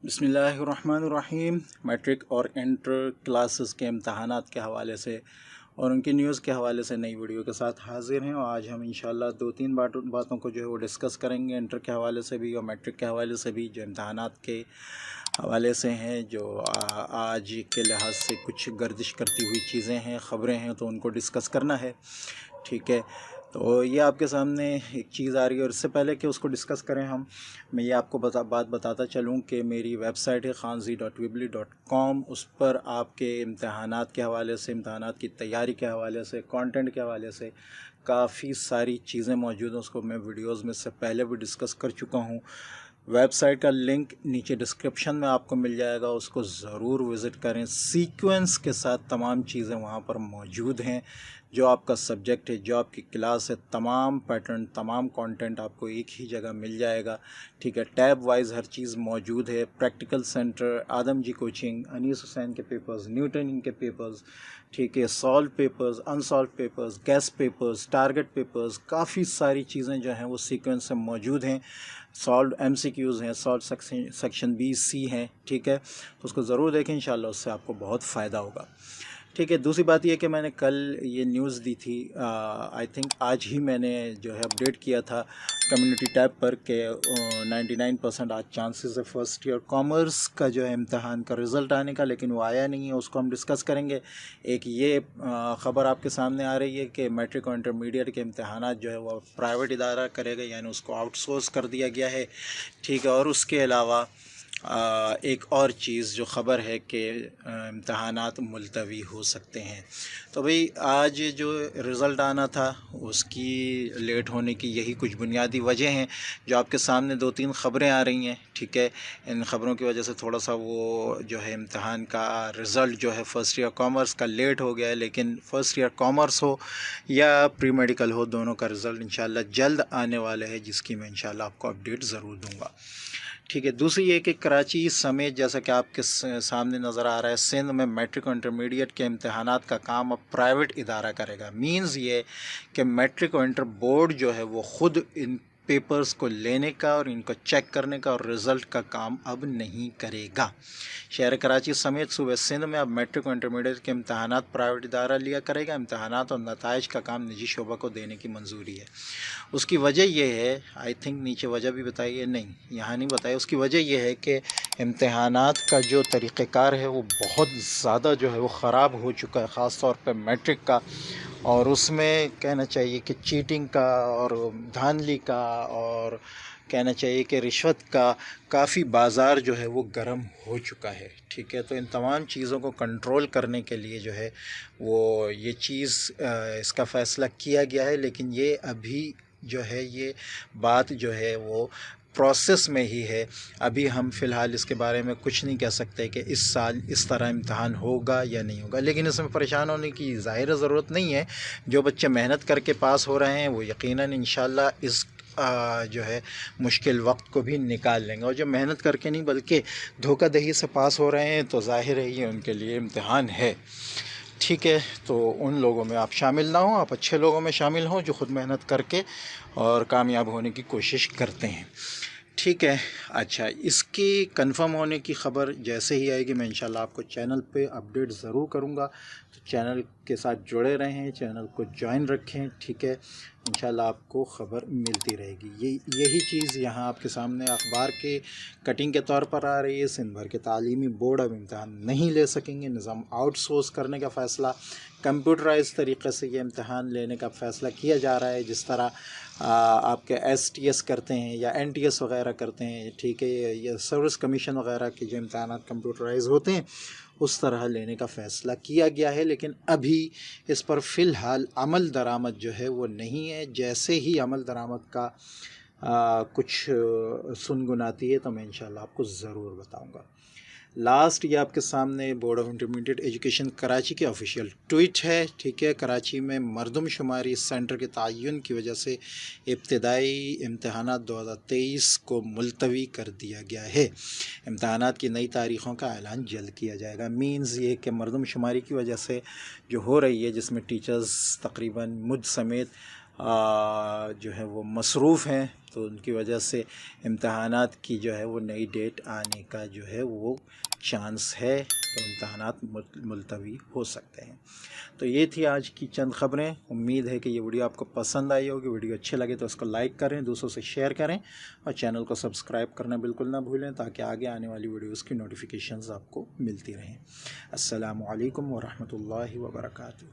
بسم اللہ الرحمن الرحیم۔ میٹرک اور انٹر کلاسز کے امتحانات کے حوالے سے اور ان کی نیوز کے حوالے سے نئی ویڈیو کے ساتھ حاضر ہیں، اور آج ہم انشاءاللہ دو تین باتوں کو جو ہے وہ ڈسکس کریں گے، انٹر کے حوالے سے بھی اور میٹرک کے حوالے سے بھی، جو امتحانات کے حوالے سے ہیں، جو آج کے لحاظ سے کچھ گردش کرتی ہوئی چیزیں ہیں، خبریں ہیں، تو ان کو ڈسکس کرنا ہے۔ ٹھیک ہے، تو یہ آپ کے سامنے ایک چیز آ رہی ہے، اور اس سے پہلے کہ اس کو ڈسکس کریں میں یہ آپ کو بات بتاتا چلوں کہ میری ویب سائٹ ہے khanzi.weebly.com۔ اس پر آپ کے امتحانات کے حوالے سے، امتحانات کی تیاری کے حوالے سے، کانٹینٹ کے حوالے سے کافی ساری چیزیں موجود ہیں۔ اس کو میں ویڈیوز میں سے پہلے بھی ڈسکس کر چکا ہوں۔ ویب سائٹ کا لنک نیچے ڈسکرپشن میں آپ کو مل جائے گا، اس کو ضرور وزٹ کریں۔ سیکوینس کے ساتھ تمام چیزیں وہاں پر موجود ہیں، جو آپ کا سبجیکٹ ہے، جو آپ کی کلاس ہے، تمام پیٹرن، تمام کانٹینٹ آپ کو ایک ہی جگہ مل جائے گا۔ ٹھیک ہے، ٹیب وائز ہر چیز موجود ہے۔ Practical centre, Adamjee coaching, Anees Hussain کے پیپرز، نیوٹن ان کے پیپرز، ٹھیک ہے، solved papers, unsolved papers, guess papers, target papers, کافی ساری چیزیں جو ہیں وہ سیکوینس سے موجود ہیں۔ سالو ایم سی کیوز ہیں، سالو سیکشن بی سی ہیں، ٹھیک ہے، تو اس کو ضرور دیکھیں، انشاءاللہ اس سے آپ کو بہت فائدہ ہوگا۔ ٹھیک ہے، دوسری بات یہ کہ میں نے کل یہ نیوز دی تھی، آئی تھنک آج ہی میں نے جو ہے اپڈیٹ کیا تھا کمیونٹی ٹیب پر کہ 99% آج چانسز ہے فرسٹ ایئر کامرس کا جو ہے امتحان کا رزلٹ آنے کا، لیکن وہ آیا نہیں ہے، اس کو ہم ڈسکس کریں گے۔ ایک یہ خبر آپ کے سامنے آ رہی ہے کہ میٹرک اور انٹرمیڈیٹ کے امتحانات جو ہے وہ پرائیویٹ ادارہ کرے گا، یعنی اس کو آؤٹ سورس کر دیا گیا ہے۔ ٹھیک ہے، اور اس کے علاوہ ایک اور چیز جو خبر ہے کہ امتحانات ملتوی ہو سکتے ہیں۔ تو بھئی آج جو رزلٹ آنا تھا اس کی لیٹ ہونے کی یہی کچھ بنیادی وجہ ہیں، جو آپ کے سامنے دو تین خبریں آ رہی ہیں۔ ٹھیک ہے، ان خبروں کی وجہ سے تھوڑا سا وہ جو ہے امتحان کا رزلٹ جو ہے فرسٹ ایئر کامرس کا لیٹ ہو گیا ہے، لیکن فرسٹ ایئر کامرس ہو یا پری میڈیکل ہو، دونوں کا رزلٹ انشاءاللہ جلد آنے والے ہے، جس کی میں انشاءاللہ آپ کو اپڈیٹ ضرور دوں گا۔ ٹھیک ہے، دوسری یہ کہ کراچی سمیت، جیسا کہ آپ کے سامنے نظر آ رہا ہے، سندھ میں میٹرک اور انٹرمیڈیٹ کے امتحانات کا کام اب پرائیویٹ ادارہ کرے گا۔ مینز یہ کہ میٹرک اور انٹر بورڈ جو ہے وہ خود ان پیپرز کو لینے کا اور ان کو چیک کرنے کا اور رزلٹ کا کام اب نہیں کرے گا۔ شہر کراچی سمیت صوبہ سندھ میں اب میٹرک اور انٹرمیڈیٹ کے امتحانات پرائیویٹ ادارہ لیا کرے گا۔ امتحانات اور نتائج کا کام نجی شعبہ کو دینے کی منظوری ہے۔ اس کی وجہ یہ ہے، آئی تھنک نیچے وجہ بھی بتائی ہے، نہیں یہاں نہیں بتائی، اس کی وجہ یہ ہے کہ امتحانات کا جو طریقہ کار ہے وہ بہت زیادہ جو ہے وہ خراب ہو چکا ہے، خاص طور پہ میٹرک کا، اور اس میں کہنا چاہیے کہ چیٹنگ کا اور دھاندلی کا اور کہنا چاہیے کہ رشوت کا کافی بازار جو ہے وہ گرم ہو چکا ہے۔ ٹھیک ہے، تو ان تمام چیزوں کو کنٹرول کرنے کے لیے جو ہے وہ یہ چیز اس کا فیصلہ کیا گیا ہے، لیکن یہ ابھی جو ہے یہ بات جو ہے وہ پروسیس میں ہی ہے۔ ابھی ہم فی الحال اس کے بارے میں کچھ نہیں کہہ سکتے کہ اس سال اس طرح امتحان ہوگا یا نہیں ہوگا، لیکن اس میں پریشان ہونے کی ظاہر ضرورت نہیں ہے۔ جو بچے محنت کر کے پاس ہو رہے ہیں وہ یقیناً انشاءاللہ اس جو ہے مشکل وقت کو بھی نکال لیں گے، اور جو محنت کر کے نہیں بلکہ دھوکہ دہی سے پاس ہو رہے ہیں تو ظاہر ہے یہ ان کے لیے امتحان ہے۔ ٹھیک ہے، تو ان لوگوں میں آپ شامل نہ ہوں، آپ اچھے لوگوں میں شامل ہوں جو خود محنت کر کے اور کامیاب ہونے کی کوشش کرتے ہیں۔ ٹھیک ہے، اچھا، اس کی کنفرم ہونے کی خبر جیسے ہی آئے گی میں انشاءاللہ آپ کو چینل پہ اپڈیٹ ضرور کروں گا، تو چینل کے ساتھ جڑے رہیں، چینل کو جوائن رکھیں۔ ٹھیک ہے، انشاءاللہ آپ کو خبر ملتی رہے گی۔ یہی چیز یہاں آپ کے سامنے اخبار کے کٹنگ کے طور پر آ رہی ہے۔ سندھ بھر کے تعلیمی بورڈ اب امتحان نہیں لے سکیں گے، نظام آؤٹ سورس کرنے کا فیصلہ، کمپیوٹرائز طریقے سے یہ امتحان لینے کا فیصلہ کیا جا رہا ہے، جس طرح آپ کے ایس ٹی ایس کرتے ہیں یا این ٹی ایس وغیرہ کرتے ہیں۔ ٹھیک ہے، یہ سروس کمیشن وغیرہ کے جو امتحانات کمپیوٹرائز ہوتے ہیں اس طرح لینے کا فیصلہ کیا گیا ہے، لیکن ابھی اس پر فی الحال عمل درآمد جو ہے وہ نہیں ہے۔ جیسے ہی عمل درآمد کا کچھ سنگناتی ہے تو میں انشاءاللہ آپ کو ضرور بتاؤں گا۔ لاسٹ یہ آپ کے سامنے board of intermediate education Karachi کے آفیشیل ٹویٹ ہے۔ ٹھیک ہے، کراچی میں مردم شماری سینٹر کے تعین کی وجہ سے ابتدائی امتحانات 2023 کو ملتوی کر دیا گیا ہے۔ امتحانات کی نئی تاریخوں کا اعلان جلد کیا جائے گا۔ مینز یہ کہ مردم شماری کی وجہ سے جو ہو رہی ہے، جس میں ٹیچرز تقریباً مجھ سمیت جو ہے وہ مصروف ہیں، تو ان کی وجہ سے امتحانات کی جو ہے وہ نئی ڈیٹ آنے کا جو ہے وہ چانس ہے، تو امتحانات ملتوی ہو سکتے ہیں۔ تو یہ تھی آج کی چند خبریں۔ امید ہے کہ یہ ویڈیو آپ کو پسند آئی ہوگی۔ ویڈیو اچھے لگے تو اس کو لائک کریں، دوسروں سے شیئر کریں، اور چینل کو سبسکرائب کرنا بالکل نہ بھولیں تاکہ آگے آنے والی ویڈیوز کی نوٹیفیکیشنز آپ کو ملتی رہیں۔ السلام علیکم ورحمۃ اللہ وبرکاتہ۔